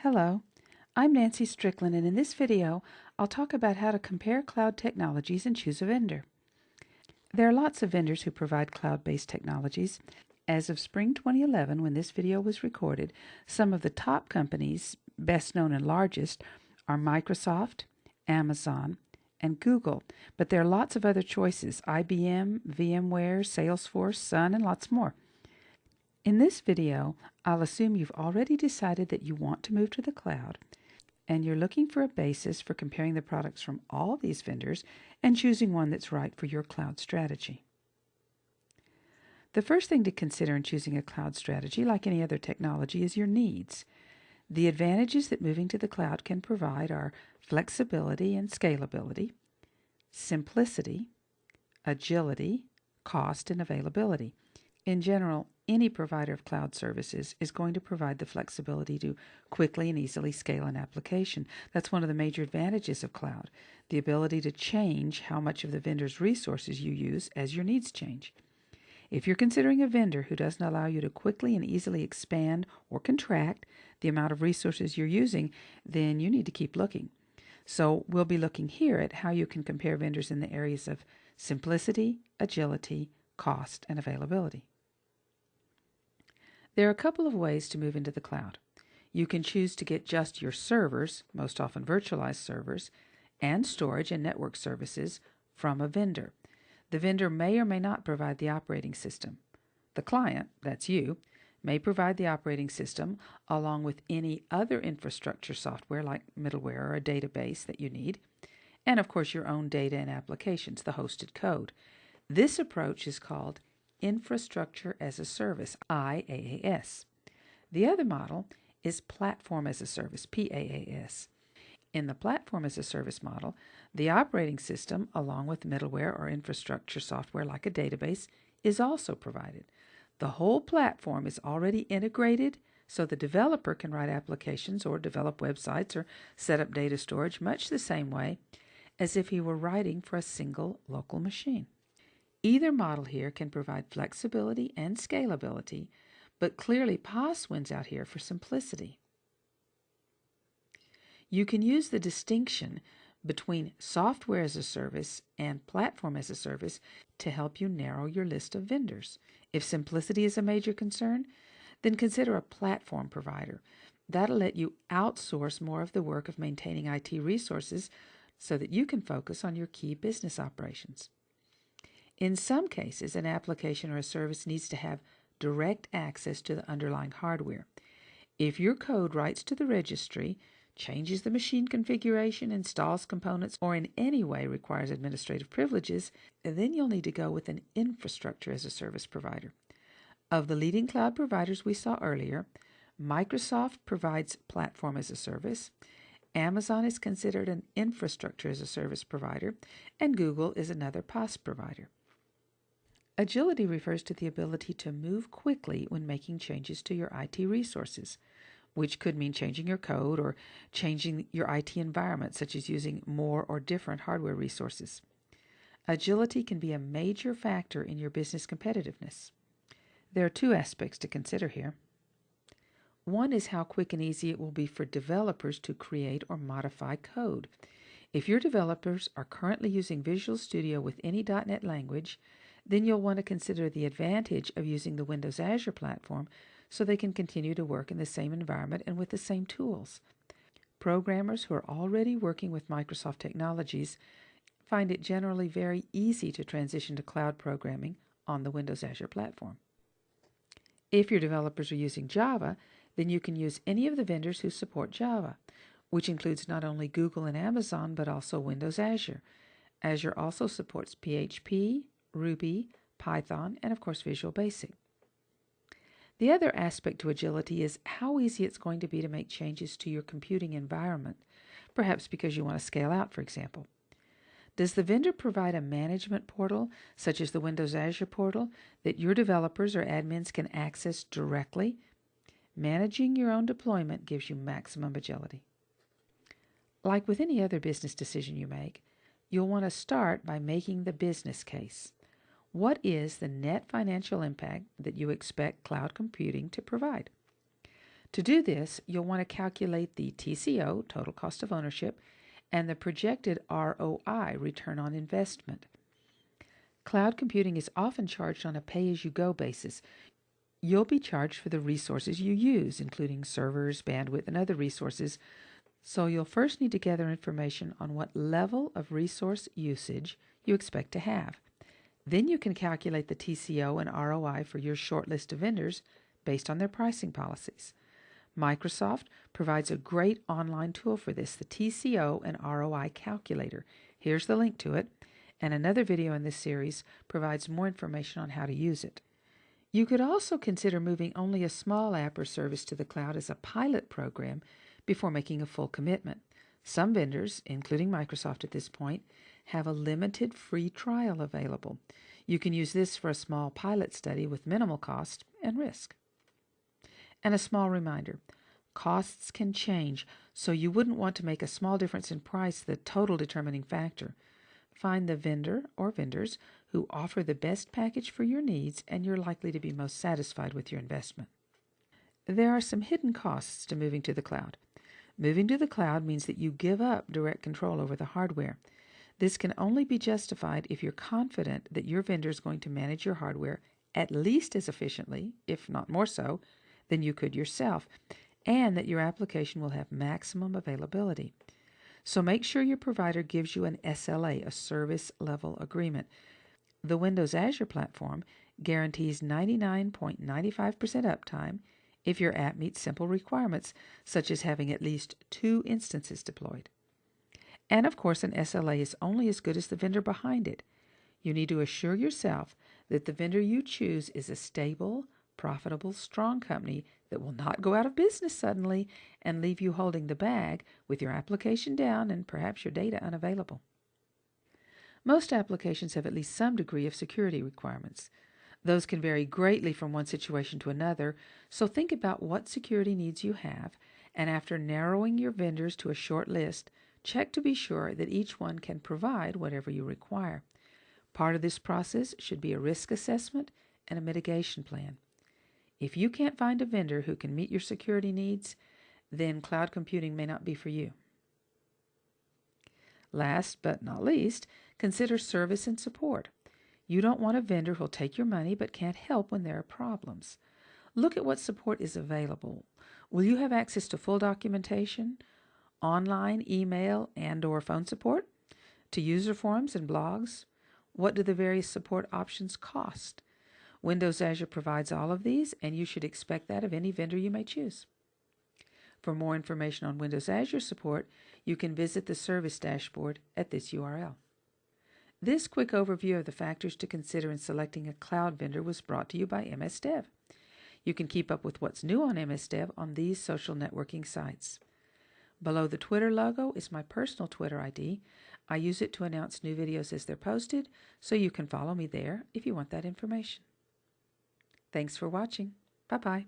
Hello, I'm Nancy Strickland, and in this video, I'll talk about how to compare cloud technologies and choose a vendor. There are lots of vendors who provide cloud-based technologies. As of spring 2011, when this video was recorded, some of the top companies, best known and largest, are Microsoft, Amazon, and Google. But there are lots of other choices: IBM, VMware, Salesforce, Sun, and lots more. In this video, I'll assume you've already decided that you want to move to the cloud, and you're looking for a basis for comparing the products from all these vendors and choosing one that's right for your cloud strategy. The first thing to consider in choosing a cloud strategy, like any other technology, is your needs. The advantages that moving to the cloud can provide are flexibility and scalability, simplicity, agility, cost, and availability. In general, any provider of cloud services is going to provide the flexibility to quickly and easily scale an application. That's one of the major advantages of cloud, the ability to change how much of the vendor's resources you use as your needs change. If you're considering a vendor who doesn't allow you to quickly and easily expand or contract the amount of resources you're using, then you need to keep looking. So we'll be looking here at how you can compare vendors in the areas of simplicity, agility, cost, and availability. There are a couple of ways to move into the cloud. You can choose to get just your servers, most often virtualized servers, and storage and network services from a vendor. The vendor may or may not provide the operating system. The client, that's you, may provide the operating system along with any other infrastructure software like middleware or a database that you need, and of course your own data and applications, the hosted code. This approach is called Infrastructure as a Service, IaaS. The other model is Platform as a Service, PaaS. In the Platform as a Service model, the operating system, along with middleware or infrastructure software like a database, is also provided. The whole platform is already integrated, so the developer can write applications or develop websites or set up data storage much the same way as if he were writing for a single local machine. Either model here can provide flexibility and scalability, but clearly PaaS wins out here for simplicity. You can use the distinction between software as a service and platform as a service to help you narrow your list of vendors. If simplicity is a major concern, then consider a platform provider. That'll let you outsource more of the work of maintaining IT resources so that you can focus on your key business operations. In some cases, an application or a service needs to have direct access to the underlying hardware. If your code writes to the registry, changes the machine configuration, installs components, or in any way requires administrative privileges, then you'll need to go with an infrastructure as a service provider. Of the leading cloud providers we saw earlier, Microsoft provides platform as a service, Amazon is considered an infrastructure as a service provider, and Google is another PaaS provider. Agility refers to the ability to move quickly when making changes to your IT resources, which could mean changing your code or changing your IT environment, such as using more or different hardware resources. Agility can be a major factor in your business competitiveness. There are two aspects to consider here. One is how quick and easy it will be for developers to create or modify code. If your developers are currently using Visual Studio with any .NET language, then you'll want to consider the advantage of using the Windows Azure platform so they can continue to work in the same environment and with the same tools. Programmers who are already working with Microsoft technologies find it generally very easy to transition to cloud programming on the Windows Azure platform. If your developers are using Java, then you can use any of the vendors who support Java, which includes not only Google and Amazon, but also Windows Azure. Azure also supports PHP, Ruby, Python, and of course Visual Basic. The other aspect to agility is how easy it's going to be to make changes to your computing environment, perhaps because you want to scale out, for example. Does the vendor provide a management portal, such as the Windows Azure portal, that your developers or admins can access directly? Managing your own deployment gives you maximum agility. Like with any other business decision you make, you'll want to start by making the business case. What is the net financial impact that you expect cloud computing to provide? To do this, you'll want to calculate the TCO, total cost of ownership, and the projected ROI, return on investment. Cloud computing is often charged on a pay-as-you-go basis. You'll be charged for the resources you use, including servers, bandwidth, and other resources, so you'll first need to gather information on what level of resource usage you expect to have. Then you can calculate the TCO and ROI for your short list of vendors based on their pricing policies. Microsoft provides a great online tool for this, the TCO and ROI calculator. Here's the link to it, and another video in this series provides more information on how to use it. You could also consider moving only a small app or service to the cloud as a pilot program before making a full commitment. Some vendors, including Microsoft at this point, have a limited free trial available. You can use this for a small pilot study with minimal cost and risk. And a small reminder, costs can change, so you wouldn't want to make a small difference in price the total determining factor. Find the vendor or vendors who offer the best package for your needs, and you're likely to be most satisfied with your investment. There are some hidden costs to moving to the cloud. Moving to the cloud means that you give up direct control over the hardware. This can only be justified if you're confident that your vendor is going to manage your hardware at least as efficiently, if not more so, than you could yourself, and that your application will have maximum availability. So make sure your provider gives you an SLA, a service level agreement. The Windows Azure platform guarantees 99.95% uptime if your app meets simple requirements, such as having at least 2 instances deployed. And of course, an SLA is only as good as the vendor behind it. You need to assure yourself that the vendor you choose is a stable, profitable, strong company that will not go out of business suddenly and leave you holding the bag with your application down and perhaps your data unavailable. Most applications have at least some degree of security requirements. Those can vary greatly from one situation to another, so think about what security needs you have, and after narrowing your vendors to a short list, check to be sure that each one can provide whatever you require. Part of this process should be a risk assessment and a mitigation plan. If you can't find a vendor who can meet your security needs, then cloud computing may not be for you. Last but not least, consider service and support. You don't want a vendor who'll take your money but can't help when there are problems. Look at what support is available. Will you have access to full documentation, online, email, and/or phone support, to user forums and blogs? What do the various support options cost? Windows Azure provides all of these, and you should expect that of any vendor you may choose. For more information on Windows Azure support, you can visit the service dashboard at this URL. This quick overview of the factors to consider in selecting a cloud vendor was brought to you by MSDev. You can keep up with what's new on MSDev on these social networking sites. Below the Twitter logo is my personal Twitter ID. I use it to announce new videos as they're posted, so you can follow me there if you want that information. Thanks for watching. Bye-bye.